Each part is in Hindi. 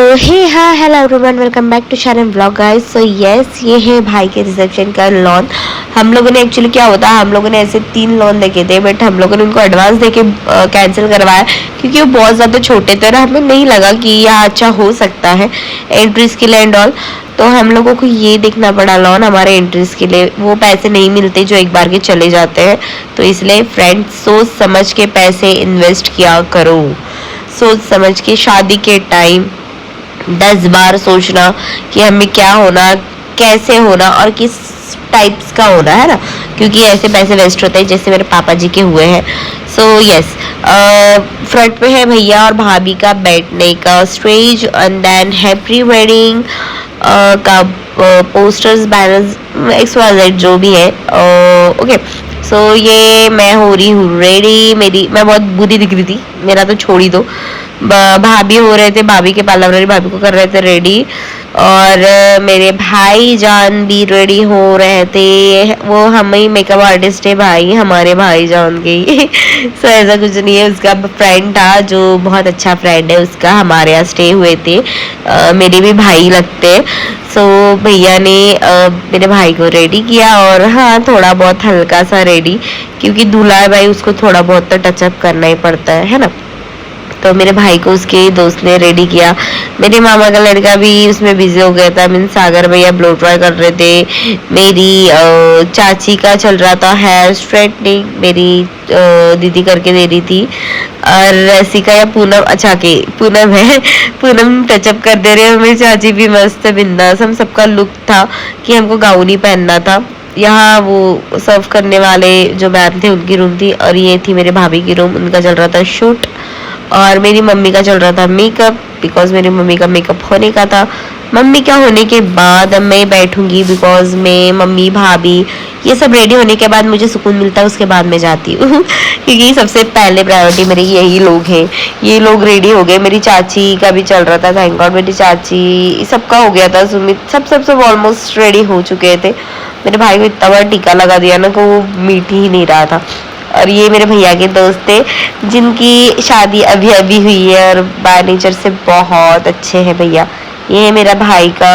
हे हाँ hello everyone, welcome back to channel vlog guys. So yes, ये है भाई के रिसेप्शन का लॉन। हम लोगों ने एक्चुअली क्या होता है, हम लोगों ने ऐसे 3 लॉन देखे थे, बट हम लोगों ने उनको एडवांस देके कैंसिल करवाया क्योंकि वो बहुत ज़्यादा छोटे थे और हमें नहीं लगा कि यह अच्छा हो सकता है एंट्रीज के लिए एंड ऑल। तो हम लोगों को ये देखना पड़ा लॉन हमारे एंट्रीज के लिए। वो पैसे नहीं मिलते जो एक बार के चले जाते हैं, तो इसलिए फ्रेंड्स सोच समझ के पैसे इन्वेस्ट किया करो। सोच समझ के शादी के टाइम 10 बार सोचना कि हमें क्या होना, कैसे होना और किस टाइप्स का होना है ना, क्योंकि ऐसे पैसे वेस्ट होते हैं जैसे मेरे पापा जी के हुए हैं। सो यस, फ्रंट में है भैया और भाभी का बैठने का stage and than happy wedding का पोस्टर्स बैनर्स XYZ जो भी है। ओके, सो ये मैं हो रही हूँ रेडी। मैं बहुत बुरी दिख रही थी, मेरा तो छोड़ ही दो। भाभी हो रहे थे, भाभी के पार्लर वाली भाभी को कर रहे थे रेडी, और मेरे भाई जान भी रेडी हो रहे थे। वो हम ही मेकअप आर्टिस्ट है भाई, हमारे भाई जान के ही सो ऐसा कुछ नहीं है, उसका फ्रेंड था जो बहुत अच्छा फ्रेंड है उसका, हमारे यहाँ स्टे हुए थे। मेरे भी भाई लगते हैं। सो भैया ने मेरे भाई को रेडी किया, और हाँ थोड़ा बहुत हल्का सा रेडी, क्योंकि दूल्हा है भाई, उसको थोड़ा बहुत तो टचअप करना ही पड़ता है ना। तो मेरे भाई को उसके दोस्त ने रेडी किया। मेरे मामा का लड़का भी उसमें बिजी हो गया था, मीन सागर भैया ब्लो ड्राई कर रहे थे। मेरी चाची का चल रहा था हेयर स्ट्रेटनिंग, मेरी दीदी करके दे रही थी। और रसिका या पूनम, अच्छा के पूनम है पूनम टचअप कर दे रहे हैं। मेरी चाची भी मस्त बिंदास। हम सबका लुक था कि हमको गाउन ही पहनना था। यहाँ वो सर्व करने वाले जो मैम थे उनकी रूम थी, और ये थी मेरे भाभी की रूम, उनका चल रहा था शूट। और मेरी मम्मी का चल रहा था मेकअप, बिकॉज मेरी मम्मी का मेकअप होने का था। मम्मी का होने के बाद अब मैं बैठूंगी, बिकॉज मैं मम्मी भाभी ये सब रेडी होने के बाद मुझे सुकून मिलता है, उसके बाद मैं जाती हूँ क्योंकि सबसे पहले प्रायोरिटी मेरी यही लोग हैं। ये लोग रेडी हो गए, मेरी चाची का भी चल रहा था, थैंक गॉड मेरी चाची सबका हो गया था। सुमित सब ऑलमोस्ट रेडी हो चुके थे। मेरे भाई को इतना बड़ा टीका लगा दिया ना कि वो मीट ही नहीं रहा था। और ये मेरे भैया के दोस्त थे जिनकी शादी अभी अभी हुई है, और बाय नेचर से बहुत अच्छे हैं भैया। ये है मेरा भाई का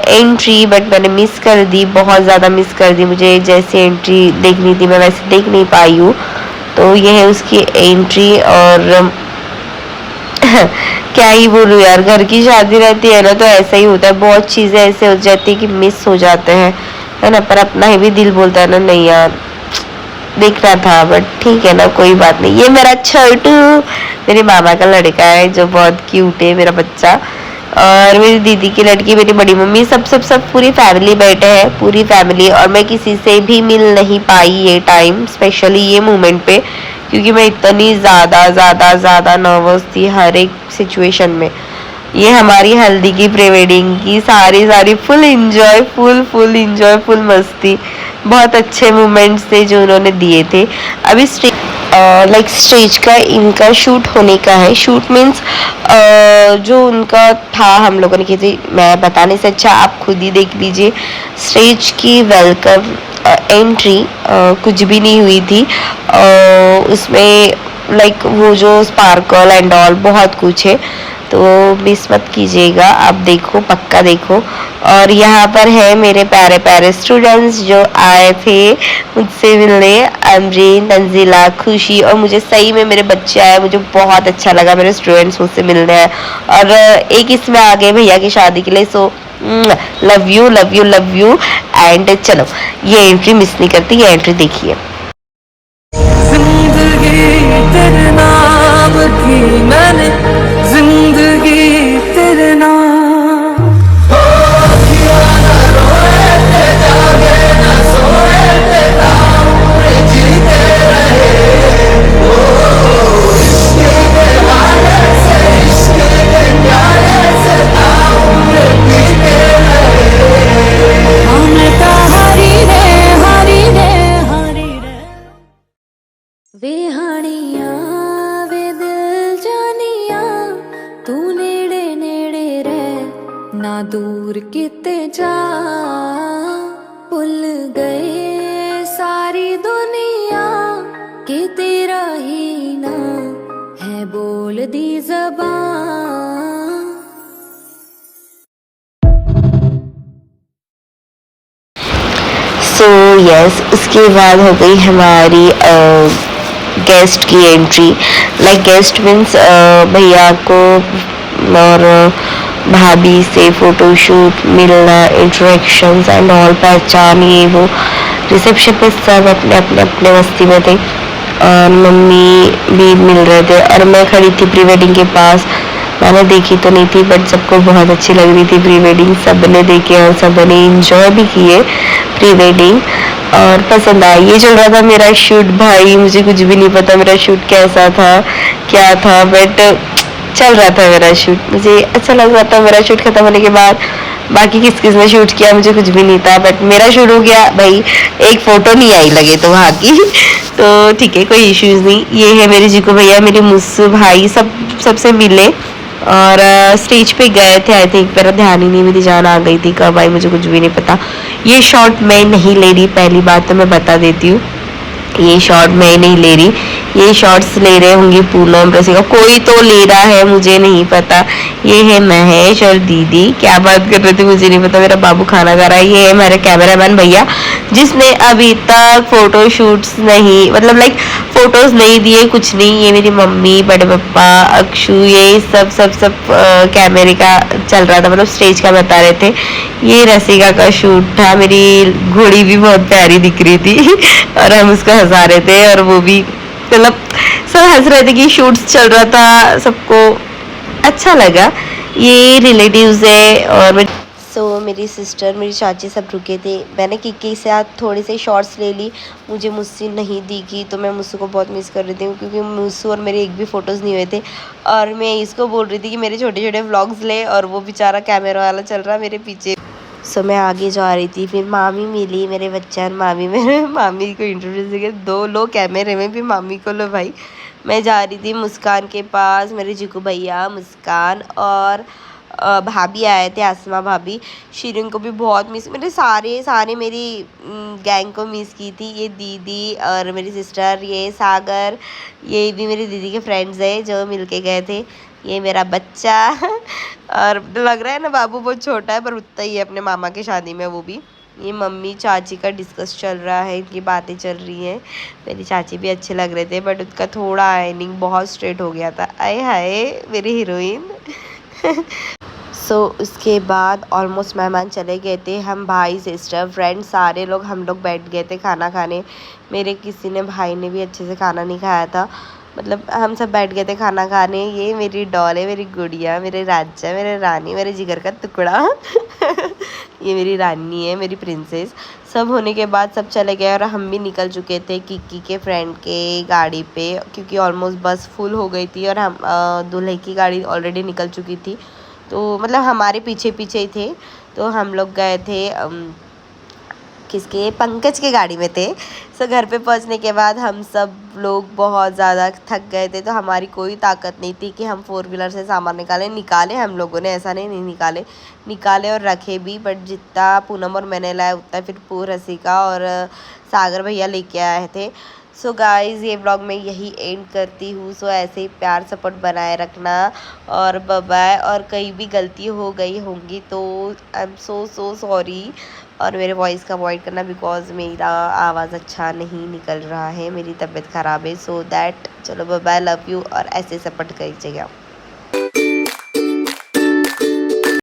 एंट्री, बट मैंने मिस कर दी, बहुत ज़्यादा मिस कर दी। मुझे जैसे एंट्री देखनी थी मैं वैसे देख नहीं पाई हूँ। तो ये है उसकी एंट्री। और क्या ही बोलूँ यार, घर की शादी रहती है ना तो ऐसा ही होता है, बहुत चीज़ें ऐसे हो जाती है कि मिस हो जाते हैं, है ना। पर अपना ही भी दिल बोलता है ना, नहीं यार देखना था, बट ठीक है ना, कोई बात नहीं। ये मेरा छोटू मेरे मामा का लड़का है जो बहुत क्यूट है, मेरा बच्चा। और मेरी दीदी की लड़की, मेरी बड़ी मम्मी, सब पूरी फैमिली बैठे हैं, पूरी फैमिली। और मैं किसी से भी मिल नहीं पाई ये टाइम, स्पेशली ये मोमेंट पे, क्योंकि मैं इतनी ज़्यादा नर्वस थी हर एक सिचुएशन में। ये हमारी हल्दी की प्री वेडिंग की सारी full enjoy, full enjoy, full मस्ती। बहुत अच्छे मोमेंट्स थे जो उन्होंने दिए थे। अभी स्टेज का इनका शूट होने का है। शूट मीन्स जो उनका था हम लोगों ने की थी, मैं बताने से अच्छा आप खुद ही देख लीजिए। स्टेज की वेलकम एंट्री कुछ भी नहीं हुई थी। उसमें वो जो स्पार्कल एंड ऑल बहुत कुछ है, तो मिस मत कीजिएगा, आप देखो, पक्का देखो। और यहाँ पर है मेरे प्यारे प्यारे स्टूडेंट्स जो आए थे मुझसे मिलने, अमरीन, तंजीला, खुशी, और मुझे सही में मेरे बच्चे आए, मुझे बहुत अच्छा लगा मेरे स्टूडेंट्स मुझसे मिलने आए। और एक इसमें आ गए भैया की शादी के लिए। So love you. एंड चलो ये एंट्री मिस नहीं करती, ये एंट्री देखिए। जिंदगी तेरे नाम की मैंने, जिंदगी तेरे नाम। ओ किया ना रोए थे, जागे ना सोए थे, उम्र जीते रहे। ओ इश्क के वाले से, इश्क के प्यारे से, उम्र जीते रहे। हमें तो हरी रे वे हानिया वे दिल जानिया, तू नेड़े नेड़े रह ना दूर किते जा। भुल गए सारी दुनिया कि तेरा ही ना है बोल दी ज़बान। यस, उसके बाद हो गई हमारी गेस्ट की एंट्री। लाइक गेस्ट मीन्स भैया को और भाभी से फोटोशूट, मिलना, इंट्रोडक्शंस एंड ऑल, पहचान, ये वो। रिसेप्शन पे सब अपने अपने अपने मस्ती में थे और मम्मी भी मिल रहे थे और मैं खड़ी थी प्री वेडिंग के पास। मैंने देखी तो नहीं थी बट सबको बहुत अच्छी लग रही थी प्री वेडिंग, सबने देखे और सबने इंजॉय भी किए प्री वेडिंग और पसंद आई। ये चल रहा था मेरा शूट। भाई मुझे कुछ भी नहीं पता मेरा शूट कैसा था क्या था, बट चल रहा था मेरा शूट, मुझे अच्छा लग रहा था। मेरा शूट खत्म होने के बाद बाकी किस किस ने शूट किया मुझे कुछ भी नहीं था, बट मेरा शूट हो गया। भाई एक फोटो नहीं आई लगे तो वहाँ की तो ठीक है, कोई इश्यूज नहीं। ये है मेरे जीको भैया, मेरे मुस्सू भाई, सबसे मिले और स्टेज पे गए थे। आई थिंक मेरा ध्यान ही नहीं, मेरी जान आ गई थी कब आई मुझे कुछ भी नहीं पता। ये शॉट मैं नहीं ले रही, पहली बात तो मैं बता देती हूँ, ये शॉट मैं नहीं ले रही, ये शॉट्स ले रहे होंगे पूनम, रसिका, कोई तो ले रहा है मुझे नहीं पता। ये है महेश और दीदी, क्या बात कर रहे थे मुझे नहीं पता। मेरा बाबू खाना खा रहा है। ये है मेरे कैमरामैन भैया जिसने अभी तक फोटो शूट्स नहीं, मतलब लाइक फोटोज नहीं दिए, कुछ नहीं। ये मेरी मम्मी, बड़े पापा, अक्षु, ये सब कैमरे का चल रहा था, मतलब स्टेज का बता रहे थे। ये रसिका का शूट था, मेरी घोड़ी भी बहुत प्यारी दिख रही थी और हम उसको हंसा रहे थे और वो भी, मतलब सब हंस रहे थे कि शूट्स चल रहा था, सबको अच्छा लगा। ये रिलेटिव्स है और मेरी सिस्टर, मेरी चाची सब रुके थे। मैंने किक्की से साथ थोड़े से शॉर्ट्स ले ली, मुझे मुझसे नहीं दिखी तो मैं मुझसे को बहुत मिस कर रही थी क्योंकि मुझसे और मेरे एक भी फ़ोटोज़ नहीं हुए थे और मैं इसको बोल रही थी कि मेरे छोटे छोटे व्लॉग्स ले और वो बेचारा कैमरा वाला चल रहा मेरे पीछे। मैं आगे जा रही थी, फिर मामी मिली, मेरे बच्चा और मामी, मेरे मामी को इंट्रोड्यूस किया, 2 लोग कैमरे में, भी मामी को लो भाई। मैं जा रही थी मुस्कान के पास, मेरे जीकू भैया, मुस्कान और भाभी आए थे, आसमा भाभी। शिरीन को भी बहुत मिस, मेरे सारे मेरी गैंग को मिस की थी। ये दीदी और मेरी सिस्टर, ये सागर, ये भी मेरी दीदी के फ्रेंड्स है जो मिल के गए थे। ये मेरा बच्चा और लग रहा है ना बाबू बहुत छोटा है पर उतना ही है अपने मामा की शादी में वो भी। ये मम्मी चाची का डिस्कस चल रहा है, इनकी बातें चल रही हैं। मेरी चाची भी अच्छे लग रहे थे बट उसका थोड़ा आयनिंग बहुत स्ट्रेट हो गया था। आए हाय मेरी हीरोइन उसके बाद ऑलमोस्ट मेहमान चले गए थे, हम भाई सिस्टर फ्रेंड सारे लोग हम लोग बैठ गए थे खाना खाने। मेरे किसी ने भाई ने भी अच्छे से खाना नहीं खाया था, मतलब हम सब बैठ गए थे खाना खाने। ये मेरी डॉल है, मेरी गुड़िया, मेरे राजा, मेरे रानी, मेरे जिगर का टुकड़ा ये मेरी रानी है, मेरी प्रिंसेस। सब होने के बाद सब चले गए और हम भी निकल चुके थे किक्की के फ्रेंड के गाड़ी पे क्योंकि ऑलमोस्ट बस फुल हो गई थी और हम दूल्हे की गाड़ी ऑलरेडी निकल चुकी थी, तो मतलब हमारे पीछे पीछे ही थे। तो हम लोग गए थे किसके, पंकज के गाड़ी में थे। घर पे पहुंचने के बाद हम सब लोग बहुत ज़्यादा थक गए थे, तो हमारी कोई ताकत नहीं थी कि हम 4 व्हीलर से सामान निकाले हम लोगों ने, ऐसा नहीं निकाले और रखे भी, बट जितना पूनम और मैंने लाया उतना फिर पूर रसिका और सागर भैया लेके आए थे। गाइज़ ये व्लॉग मैं यही एंड करती हूँ। ऐसे ही प्यार सपोर्ट बनाए रखना और बाय। और कहीं भी गलती हो गई होंगी तो आई एम सो सॉरी और मेरे वॉइस का अवॉइड करना बिकॉज मेरा आवाज़ अच्छा नहीं निकल रहा है, मेरी तबीयत ख़राब है। दैट चलो बाय, लव यू और ऐसे सपोर्ट कीजिएगा।